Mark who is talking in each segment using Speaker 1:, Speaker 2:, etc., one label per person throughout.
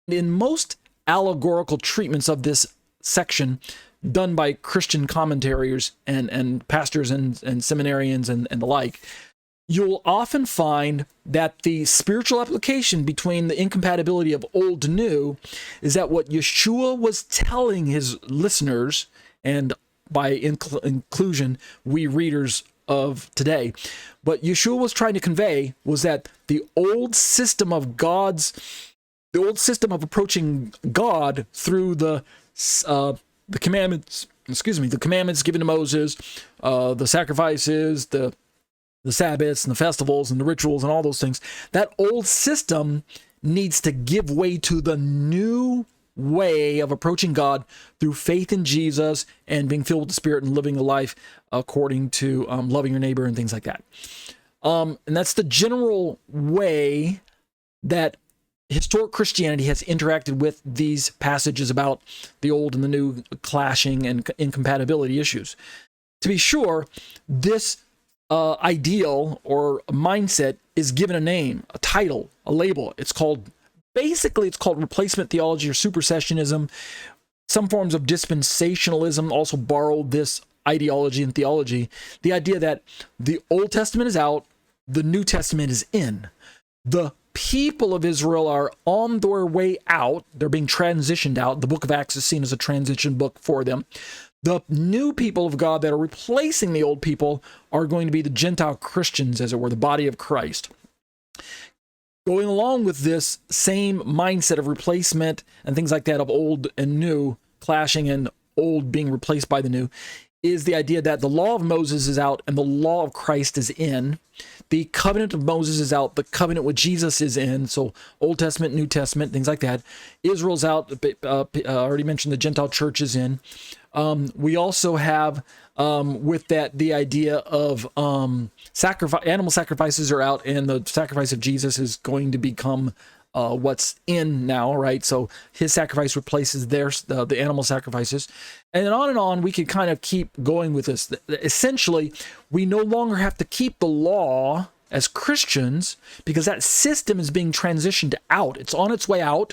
Speaker 1: In most allegorical treatments of this section done by Christian commentators and pastors and seminarians and the like, you'll often find that the spiritual application between the incompatibility of old to new is that what Yeshua was telling his listeners, and by inclusion, we readers of today, what Yeshua was trying to convey was that the old system of approaching God through the commandments, the commandments given to Moses, the sacrifices, the Sabbaths and the festivals and the rituals and all those things, that old system needs to give way to the new way of approaching God through faith in Jesus and being filled with the Spirit and living a life according to loving your neighbor and things like that. And that's the general way that historic Christianity has interacted with these passages about the old and the new clashing and incompatibility issues. To be sure, this ideal or mindset is given a name, a title, a label. It's called replacement theology or supersessionism. Some forms of dispensationalism also borrowed this ideology and theology. The idea that the Old Testament is out, the New Testament is in. The people of Israel are on their way out. They're being transitioned out. The book of Acts is seen as a transition book for them. The new people of God that are replacing the old people are going to be the Gentile Christians, as it were, the body of Christ. Going along with this same mindset of replacement and things like that, of old and new clashing and old being replaced by the new, is the idea that the law of Moses is out and the law of Christ is in. The covenant of Moses is out, the covenant with Jesus is in. So Old Testament, New Testament, things like that. Israel's out. I already mentioned the Gentile church is in. We also have with that the idea of animal sacrifices are out, and the sacrifice of Jesus is going to become what's in now, right? So his sacrifice replaces the animal sacrifices. And then on we could kind of keep going with this. Essentially, we no longer have to keep the law as Christians because that system is being transitioned out. It's on its way out,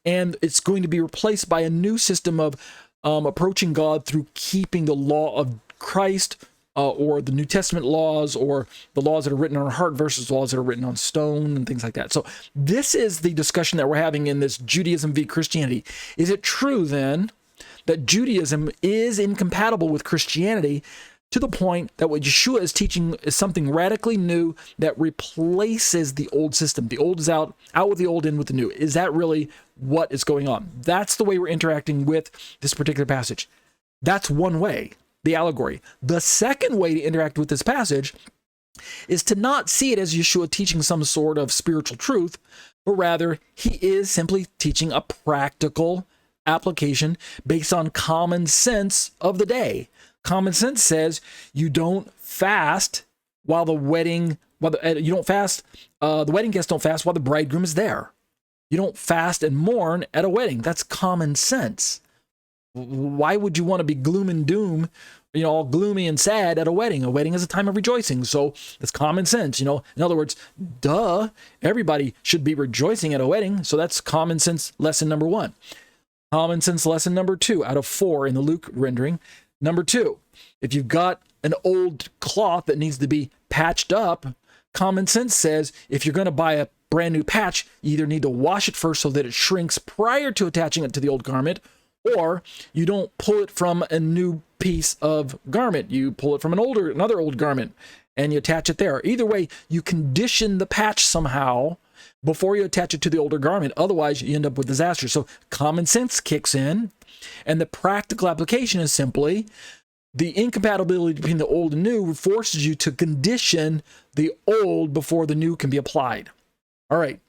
Speaker 1: and it's going to be replaced by a new system of approaching God through keeping the law of Christ, or the New Testament laws, or the laws that are written on our heart versus laws that are written on stone and things like that. So this is the discussion that we're having in this Judaism v. Christianity. Is it true then that Judaism is incompatible with Christianity to the point that what Yeshua is teaching is something radically new that replaces the old system? The old is out with the old, in with the new. Is that really what is going on? That's the way we're interacting with this particular passage. That's one way, the allegory. The second way to interact with this passage is to not see it as Yeshua teaching some sort of spiritual truth, but rather he is simply teaching a practical application based on common sense of the day. Common sense says you don't fast while the wedding guests don't fast while the bridegroom is there. You don't fast and mourn at a wedding. That's common sense. Why would you want to be gloom and doom, all gloomy and sad at a wedding? A wedding is a time of rejoicing. So it's common sense, In other words, everybody should be rejoicing at a wedding. So that's common sense lesson number 1. Common sense lesson number 2 out of 4 in the Luke rendering. Number 2, if you've got an old cloth that needs to be patched up, common sense says if you're going to buy a brand new patch, you either need to wash it first so that it shrinks prior to attaching it to the old garment, or you don't pull it from a new piece of garment. You pull it from another old garment and you attach it there. Either way, you condition the patch somehow before you attach it to the older garment. Otherwise, you end up with disaster. So common sense kicks in, and the practical application is simply the incompatibility between the old and new forces you to condition the old before the new can be applied. All right.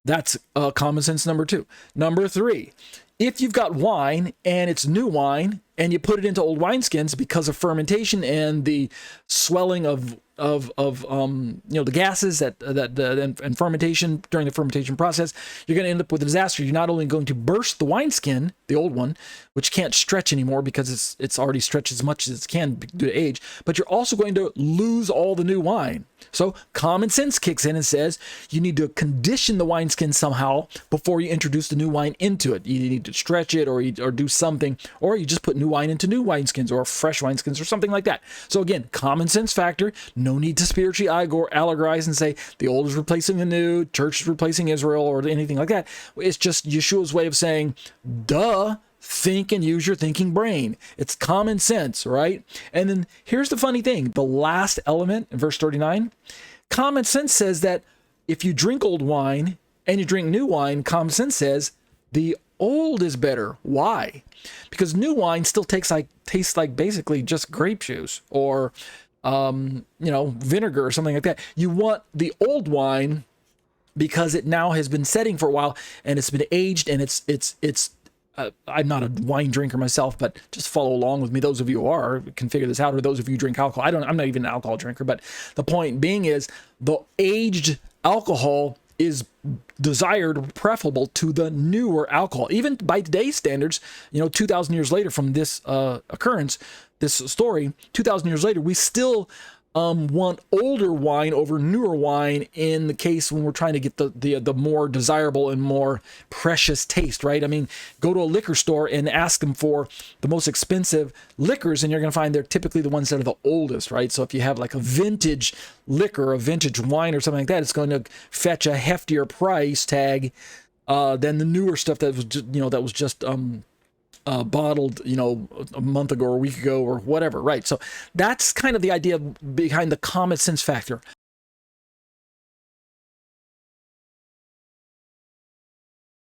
Speaker 1: That's common sense number 2. Number 3, if you've got wine and it's new wine and you put it into old wineskins because of fermentation and the swelling of the gases and fermentation during the fermentation process, you're going to end up with a disaster. You're not only going to burst the wineskin, the old one, which can't stretch anymore because it's already stretched as much as it can due to age. But you're also going to lose all the new wine. So common sense kicks in and says you need to condition the wineskin somehow before you introduce the new wine into it. You need to stretch it or do something, or you just put new wine into new wineskins or fresh wineskins or something like that. So again, common sense factor. No need to spiritually allegorize and say the old is replacing the new, church is replacing Israel, or anything like that. It's just Yeshua's way of saying, duh. Think and use your thinking brain. It's common sense, right? And then here's the funny thing. The last element in verse 39, common sense says that if you drink old wine and you drink new wine, common sense says the old is better. Why? Because new wine still tastes like basically just grape juice or, vinegar or something like that. You want the old wine because it now has been setting for a while and it's been aged and it's I'm not a wine drinker myself, but just follow along with me. Those of you who are can figure this out, or those of you who drink alcohol. I'm not even an alcohol drinker, but the point being is the aged alcohol is desired or preferable to the newer alcohol. Even by today's standards, 2,000 years later from this occurrence, this story, 2,000 years later, we still want older wine over newer wine in the case when we're trying to get the more desirable and more precious taste, right? I mean, go to a liquor store and ask them for the most expensive liquors, and you're going to find they're typically the ones that are the oldest, right? So if you have like a vintage liquor, a vintage wine or something like that, it's going to fetch a heftier price tag than the newer stuff that was just bottled, a month ago or a week ago or whatever, right? So that's kind of the idea behind the common sense factor.